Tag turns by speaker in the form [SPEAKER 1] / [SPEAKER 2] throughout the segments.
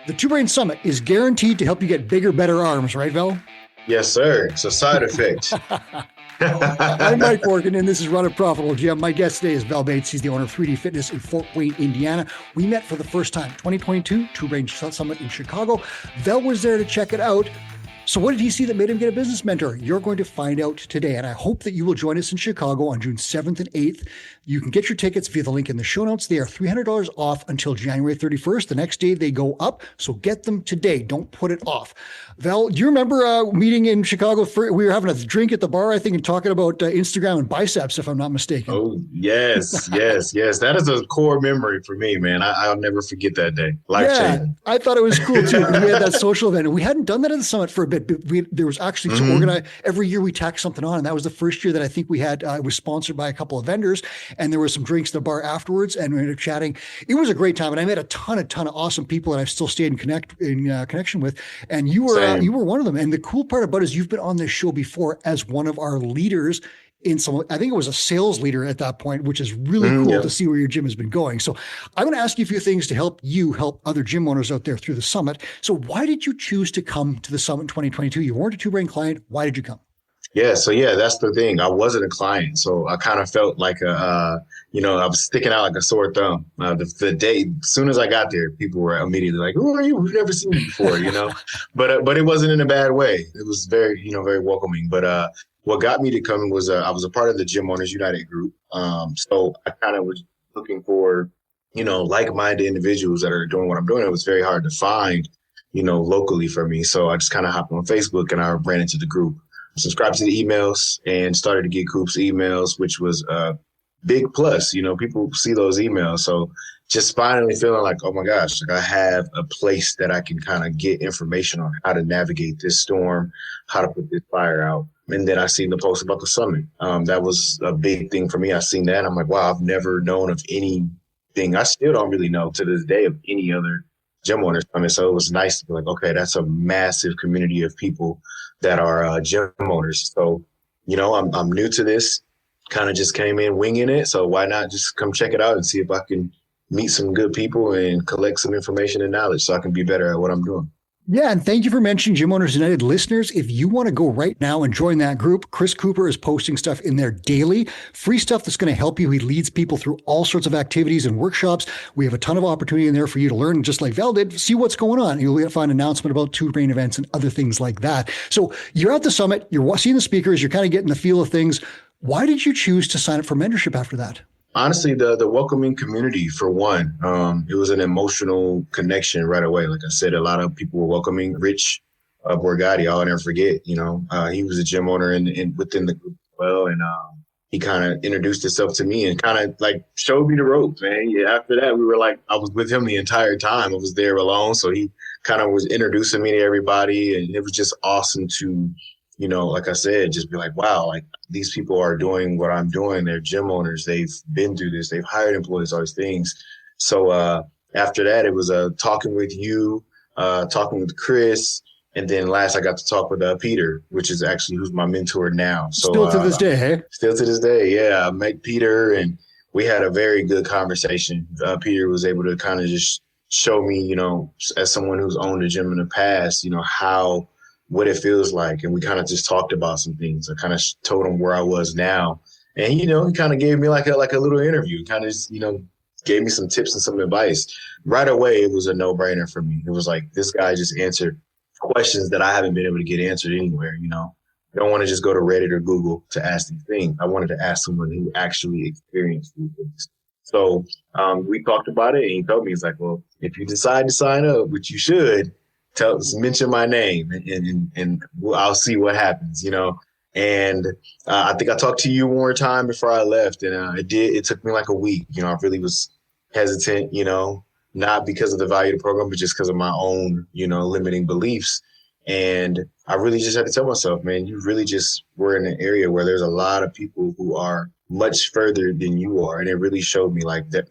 [SPEAKER 1] The Two Brain Summit is guaranteed to help you get bigger, better arms, right, Vel?
[SPEAKER 2] Yes, sir. It's a side effect.
[SPEAKER 1] I'm Mike Morgan, and this is Run a Profitable Gym. My guest today is Vel Bates. He's the owner of 3D Fitness in Fort Wayne, Indiana. We met for the first time, 2022, Two Brain Summit in Chicago. Vel was there to check it out. So what did he see that made him get a business mentor? You're going to find out today, and I hope that you will join us in Chicago on June 7th and 8th. You can get your tickets via the link in the show notes. They are $300 off until January 31st. The next day they go up, so get them today. Don't put it off. Val, do you remember meeting in Chicago? We were having a drink at the bar, I think, and talking about Instagram and biceps, if I'm not mistaken.
[SPEAKER 2] Oh, yes. That is a core memory for me, man. I'll never forget that day. Life-changing.
[SPEAKER 1] I thought it was cool, too. We had that social event, and we hadn't done that at the summit for a bit. But there was actually to organize. Every year we tack something on, and that was the first year that I think we had. It was sponsored by a couple of vendors, and there were some drinks at the bar afterwards, and we ended up chatting. It was a great time, and I met a ton of awesome people that I've still stayed in connection with. And you were one of them. And the cool part about it is you've been on this show before as one of our leaders in some, I think it was a sales leader at that point, which is really cool to see where your gym has been going. So I'm going to ask you a few things to help you help other gym owners out there through the summit. So why did you choose to come to the summit in 2022? You weren't a Two Brain client. Why did you come?
[SPEAKER 2] So that's the thing. I wasn't a client, so I kind of felt like I was sticking out like a sore thumb. The day, as soon as I got there, people were immediately like, "Who are you? We've never seen you before," But it wasn't in a bad way. It was very, very welcoming. But what got me to come was I was a part of the Gym Owners United group. So I kind of was looking for, like-minded individuals that are doing what I'm doing. It was very hard to find, locally for me. So I just kind of hopped on Facebook and I ran into the group. Subscribed to the emails and started to get groups emails, which was a big plus. People see those emails. So just finally feeling like, oh my gosh, I have a place that I can kind of get information on how to navigate this storm, how to put this fire out. And then I seen the post about the summit. That was a big thing for me. I seen that. I'm like, wow, I've never known of anything. I still don't really know to this day of any other gym owners summit. So it was nice to be like, okay, that's a massive community of people that are gym owners. So, I'm new to this, kind of just came in winging it. So why not just come check it out and see if I can meet some good people and collect some information and knowledge so I can be better at what I'm doing.
[SPEAKER 1] Yeah, and thank you for mentioning Gym Owners United. Listeners, if you want to go right now and join that group, Chris Cooper is posting stuff in there daily, free stuff that's going to help you. He leads people through all sorts of activities and workshops. We have a ton of opportunity in there for you to learn, just like Val did, see what's going on. You'll find an announcement about Two Brain events and other things like that. So you're at the summit, you're seeing the speakers, you're kind of getting the feel of things. Why did you choose to sign up for mentorship after that?
[SPEAKER 2] Honestly, the welcoming community, for one, it was an emotional connection right away. Like I said, a lot of people were welcoming. Rich Borgatti, I'll never forget, he was a gym owner within the group as well. And he kind of introduced himself to me and kind of like showed me the ropes, man. Yeah, after that, we were like, I was with him the entire time. I was there alone. So he kind of was introducing me to everybody. And it was just awesome to, like I said, just be like, wow, like these people are doing what I'm doing. They're gym owners. They've been through this. They've hired employees, all these things. So after that, it was talking with you, talking with Chris. And then last I got to talk with Peter, which is actually who's my mentor now. So
[SPEAKER 1] still to this day, hey?
[SPEAKER 2] Still to this day, yeah. I met Peter and we had a very good conversation. Peter was able to kind of just show me, as someone who's owned a gym in the past, what it feels like. And we kind of just talked about some things. I kind of told him where I was now. And, he kind of gave me like a little interview, kind of just, gave me some tips and some advice. Right away, it was a no-brainer for me. It was like, this guy just answered questions that I haven't been able to get answered anywhere, I don't want to just go to Reddit or Google to ask these things. I wanted to ask someone who actually experienced these things. So we talked about it, and he told me, he's like, well, if you decide to sign up, which you should, mention my name and I'll see what happens, And I think I talked to you one more time before I left, and it took me like a week. I really was hesitant, not because of the value of the program, but just because of my own, limiting beliefs. And I really just had to tell myself, man, you really just were in an area where there's a lot of people who are much further than you are. And it really showed me like that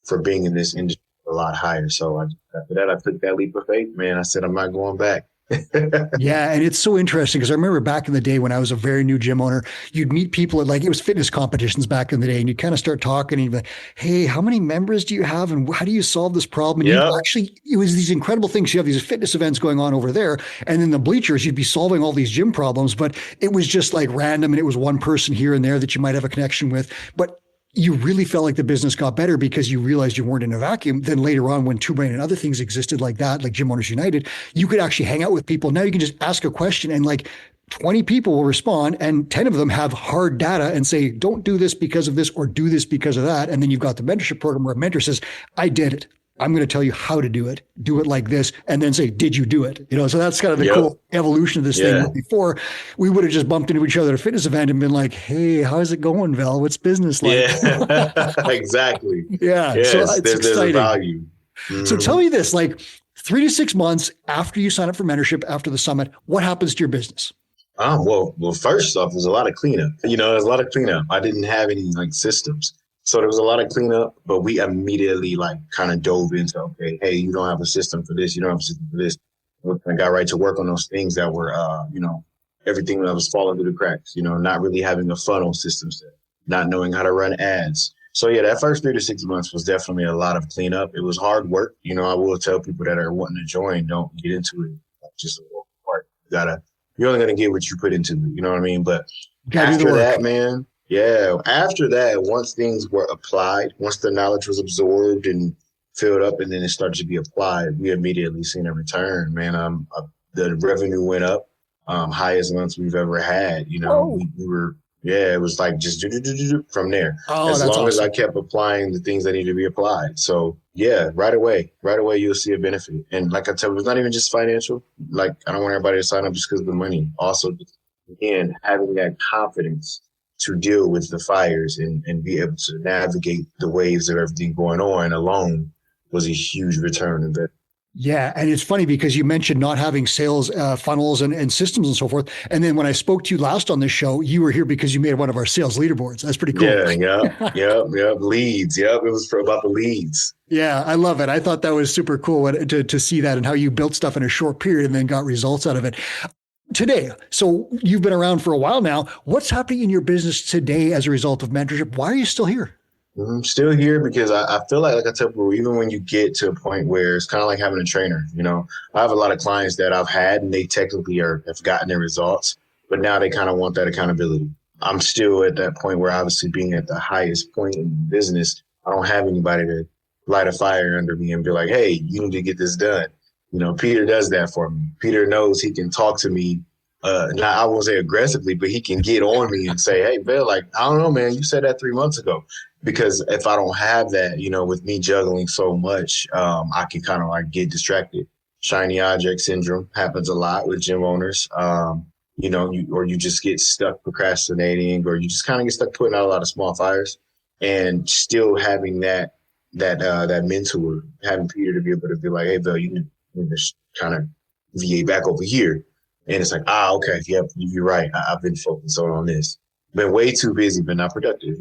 [SPEAKER 2] for being in this industry a lot higher. So after that, I took that leap of faith, man. I said, I'm not going back.
[SPEAKER 1] Yeah, and it's so interesting because I remember back in the day when I was a very new gym owner, you'd meet people at like it was fitness competitions back in the day, and you'd kind of start talking and you'd be like, "Hey, how many members do you have, and how do you solve this problem?" And you'd
[SPEAKER 2] Yep.
[SPEAKER 1] actually, it was these incredible things. You have these fitness events going on over there, and in the bleachers, you'd be solving all these gym problems, but it was just like random, and it was one person here and there that you might have a connection with, but you really felt like the business got better because you realized you weren't in a vacuum. Then later on, when Two Brain and other things existed like that, like Gym Owners United, you could actually hang out with people. Now you can just ask a question and like 20 people will respond and 10 of them have hard data and say, don't do this because of this or do this because of that. And then you've got the mentorship program where a mentor says, I did it. I'm going to tell you how to do it like this, and then say, did you do it? So that's kind of the
[SPEAKER 2] Yep.
[SPEAKER 1] cool evolution of this
[SPEAKER 2] Yeah.
[SPEAKER 1] thing. Before, we would have just bumped into each other at a fitness event and been like, hey, how's it going, Vel? What's business like?
[SPEAKER 2] Yeah. Exactly.
[SPEAKER 1] Yeah. So
[SPEAKER 2] Yes,
[SPEAKER 1] it's
[SPEAKER 2] there's a
[SPEAKER 1] exciting.
[SPEAKER 2] value.
[SPEAKER 1] So tell
[SPEAKER 2] Mhm.
[SPEAKER 1] me this, like 3 to 6 months after you sign up for mentorship, after the summit, what happens to your business?
[SPEAKER 2] Well, first off, there's a lot of cleanup. There's a lot of cleanup. I didn't have any like systems. So there was a lot of cleanup, but we immediately like kind of dove into, okay, hey, you don't have a system for this. You don't have a system for this. I got right to work on those things that were, everything that was falling through the cracks, not really having a funnel system set, not knowing how to run ads. So yeah, that first 3 to 6 months was definitely a lot of cleanup. It was hard work. I will tell people that are wanting to join, don't get into it. Just a little part. You're only going to get what you put into it. You know what I mean? But
[SPEAKER 1] Gotta do the
[SPEAKER 2] after
[SPEAKER 1] work.
[SPEAKER 2] that, man, yeah, after that, once things were applied, once the knowledge was absorbed and filled up and then it started to be applied, we immediately seen a return, man. The revenue went up, highest months we've ever had.
[SPEAKER 1] Oh,
[SPEAKER 2] We were, yeah, it was like just from there.
[SPEAKER 1] oh,
[SPEAKER 2] As
[SPEAKER 1] that's
[SPEAKER 2] long as I
[SPEAKER 1] awesome.
[SPEAKER 2] kept applying the things that need to be applied. So yeah, right away, you'll see a benefit. And like I tell you, it's not even just financial. Like I don't want everybody to sign up just because of the money. Also, again, having that confidence to deal with the fires and be able to navigate the waves of everything going on alone was a huge return investment.
[SPEAKER 1] Yeah. And it's funny because you mentioned not having sales funnels and systems and so forth. And then when I spoke to you last on this show, you were here because you made one of our sales leaderboards. That's pretty cool.
[SPEAKER 2] Yeah, yep. Leads. Yep. It was about the leads.
[SPEAKER 1] Yeah, I love it. I thought that was super cool to see that and how you built stuff in a short period and then got results out of it. Today, so you've been around for a while now. What's happening in your business today as a result of mentorship? Why are you still here?
[SPEAKER 2] I'm still here because I feel like I tell people, even when you get to a point where it's kind of like having a trainer, I have a lot of clients that I've had and they technically have gotten their results, but now they kind of want that accountability. I'm still at that point where obviously being at the highest point in business, I don't have anybody to light a fire under me and be like, hey, you need to get this done. Peter does that for me. Peter knows he can talk to me, not I won't say aggressively, but he can get on me and say, hey, Bill, like, I don't know, man, you said that 3 months ago. Because if I don't have that, with me juggling so much, I can kind of like get distracted. Shiny object syndrome happens a lot with gym owners. You just get stuck procrastinating, or you just kind of get stuck putting out a lot of small fires, and still having that mentor, having Peter to be able to be like, hey, Bill, you need to kind of VA back over here. And it's like, okay, yep, you're right. I've been focused on this. Been way too busy, but not productive.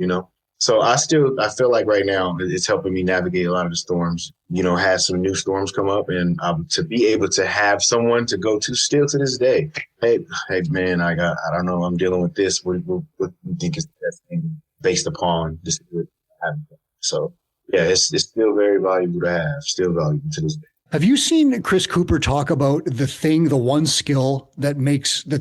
[SPEAKER 2] So I feel like right now it's helping me navigate a lot of the storms, have some new storms come up, and to be able to have someone to go to still to this day. Hey, man, I don't know, I'm dealing with this. What do you think is the best thing based upon this? So yeah, it's still very valuable to have, still valuable to this day.
[SPEAKER 1] Have you seen Chris Cooper talk about the one skill that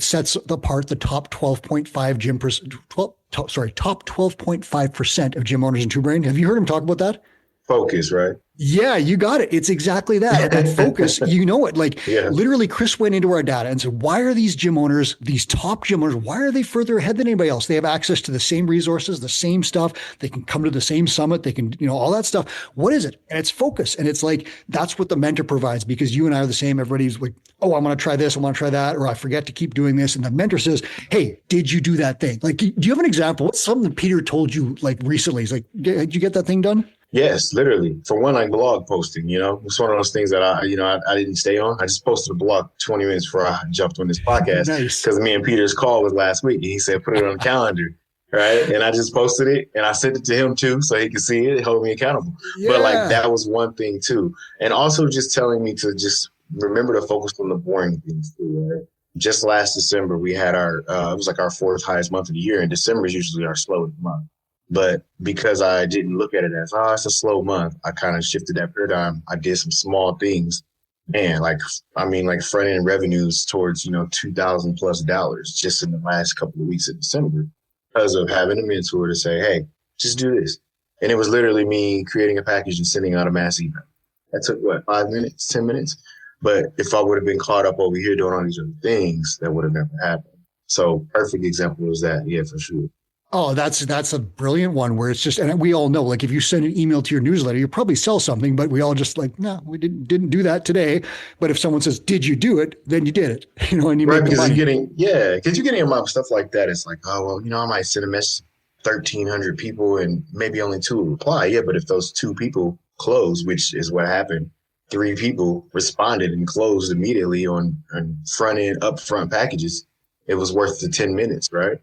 [SPEAKER 1] sets apart the top 12.5 top 12.5% of gym owners in Two Brain? Have you heard him talk about that?
[SPEAKER 2] Focus, right?
[SPEAKER 1] Yeah, you got it. It's exactly that. That focus, you know it. Like
[SPEAKER 2] Yeah.
[SPEAKER 1] literally, Chris went into our data and said, why are these gym owners, these top gym owners, why are they further ahead than anybody else? They have access to the same resources, the same stuff. They can come to the same summit. They can, all that stuff. What is it? And it's focus. And it's like, that's what the mentor provides, because you and I are the same. Everybody's like, oh, I'm going to try this. I want to try that. Or I forget to keep doing this. And the mentor says, hey, did you do that thing? Like, do you have an example? What's something that Peter told you like recently? He's like, did you get that thing done?
[SPEAKER 2] Yes, literally. For one, like blog posting, it's one of those things that I didn't stay on. I just posted a blog 20 minutes before I jumped on this podcast.
[SPEAKER 1] Nice.
[SPEAKER 2] Because me and Peter's call was last week. And he said, put it on the calendar. Right. And I just posted it and I sent it to him too, so he could see it, hold me accountable.
[SPEAKER 1] Yeah.
[SPEAKER 2] But like, that was one thing too. And also just telling me to just remember to focus on the boring things too, right? Just last December, we had it was like our fourth highest month of the year, and December is usually our slowest month. But because I didn't look at it as, it's a slow month, I kind of shifted that paradigm. I did some small things, and like front end revenues towards, $2,000+ just in the last couple of weeks of December because of having a mentor to say, hey, just do this. And it was literally me creating a package and sending out a mass email. That took 5 minutes, 10 minutes? But if I would have been caught up over here doing all these other things, that would have never happened. So perfect example is that, yeah, for sure.
[SPEAKER 1] Oh, that's a brilliant one where it's just, and we all know, like if you send an email to your newsletter, you probably sell something, but we all just like, no, we didn't do that today. But if someone says, did you do it? Then you did it, and you
[SPEAKER 2] right,
[SPEAKER 1] make
[SPEAKER 2] because
[SPEAKER 1] money.
[SPEAKER 2] because you're getting about stuff like that. It's like, oh, well, I might send a message to 1,300 people and maybe only 2 will reply. Yeah, but if those 2 people close, which is what happened, 3 people responded and closed immediately on front end, upfront packages, it was worth the 10 minutes, right?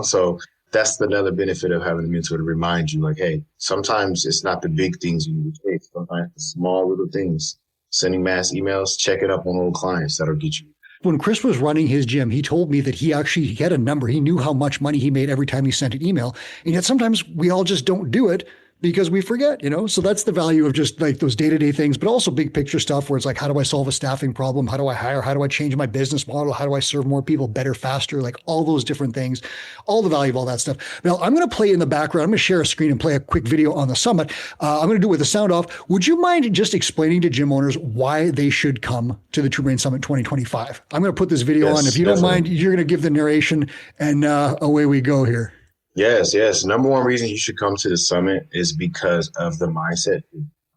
[SPEAKER 2] So that's another benefit of having a mentor to remind you, like, hey, sometimes it's not the big things you need to chase. Sometimes the small little things, sending mass emails, checking up on old clients that'll get you.
[SPEAKER 1] When Chris was running his gym, he told me that he had a number. He knew how much money he made every time he sent an email. And yet sometimes we all just don't do it because we forget, so that's the value of just like those day-to-day things, but also big picture stuff where it's like, how do I solve a staffing problem? How do I hire? How do I change my business model? How do I serve more people better, faster? Like all those different things, all the value of all that stuff. Now I'm going to play in the background. I'm going to share a screen and play a quick video on the summit. I'm going to do it with the sound off. Would you mind just explaining to gym owners why they should come to the Two Brain Summit 2025? I'm going to put this video on. If you don't mind, you're going to give the narration and away we go here.
[SPEAKER 2] Yes. Number one reason you should come to the summit is because of the mindset.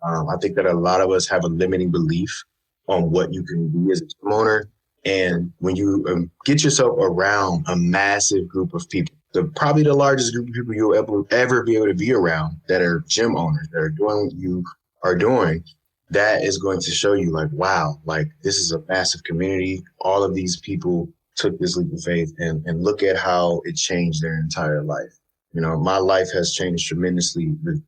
[SPEAKER 2] I think that a lot of us have a limiting belief on what you can be as a gym owner. And when you get yourself around a massive group of people, probably the largest group of people you'll ever be able to be around that are gym owners, that are doing what you are doing, that is going to show you like, wow, like this is a massive community. All of these people took this leap of faith and look at how it changed their entire life. My life has changed tremendously with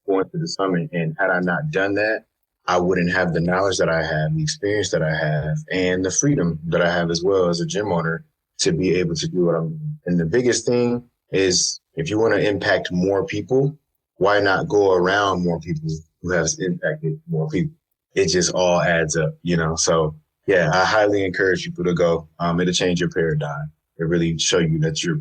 [SPEAKER 2] going to the summit. And had I not done that, I wouldn't have the knowledge that I have, the experience that I have, and the freedom that I have as well as a gym owner to be able to do what I'm doing. And the biggest thing is if you want to impact more people, why not go around more people who have impacted more people? It just all adds up, So yeah, I highly encourage people to go. It'll change your paradigm. It really show you that you're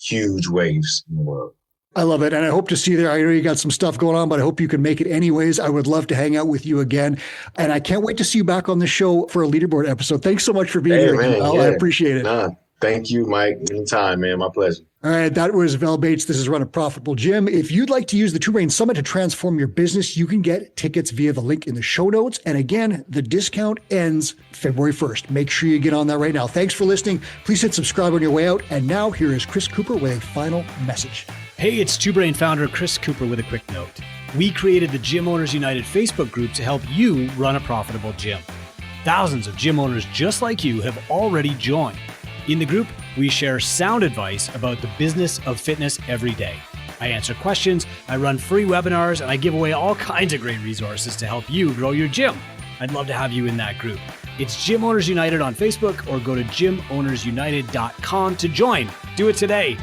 [SPEAKER 2] huge waves in the world.
[SPEAKER 1] I love it. And I hope to see you there. I know you got some stuff going on, but I hope you can make it anyways. I would love to hang out with you again. And I can't wait to see you back on the show for a leaderboard episode. Thanks so much for being here.
[SPEAKER 2] Man,
[SPEAKER 1] I appreciate it.
[SPEAKER 2] Thank you, Mike. Anytime, man. My pleasure.
[SPEAKER 1] All right. That was Vel Bates. This is Run a Profitable Gym. If you'd like to use the Two Brain Summit to transform your business, you can get tickets via the link in the show notes. And again, the discount ends February 1st. Make sure you get on that right now. Thanks for listening. Please hit subscribe on your way out. And now here is Chris Cooper with a final message.
[SPEAKER 3] Hey, it's Two Brain founder Chris Cooper with a quick note. We created the Gym Owners United Facebook group to help you run a profitable gym. Thousands of gym owners just like you have already joined. In the group, we share sound advice about the business of fitness every day. I answer questions, I run free webinars, and I give away all kinds of great resources to help you grow your gym. I'd love to have you in that group. It's Gym Owners United on Facebook or go to gymownersunited.com to join. Do it today.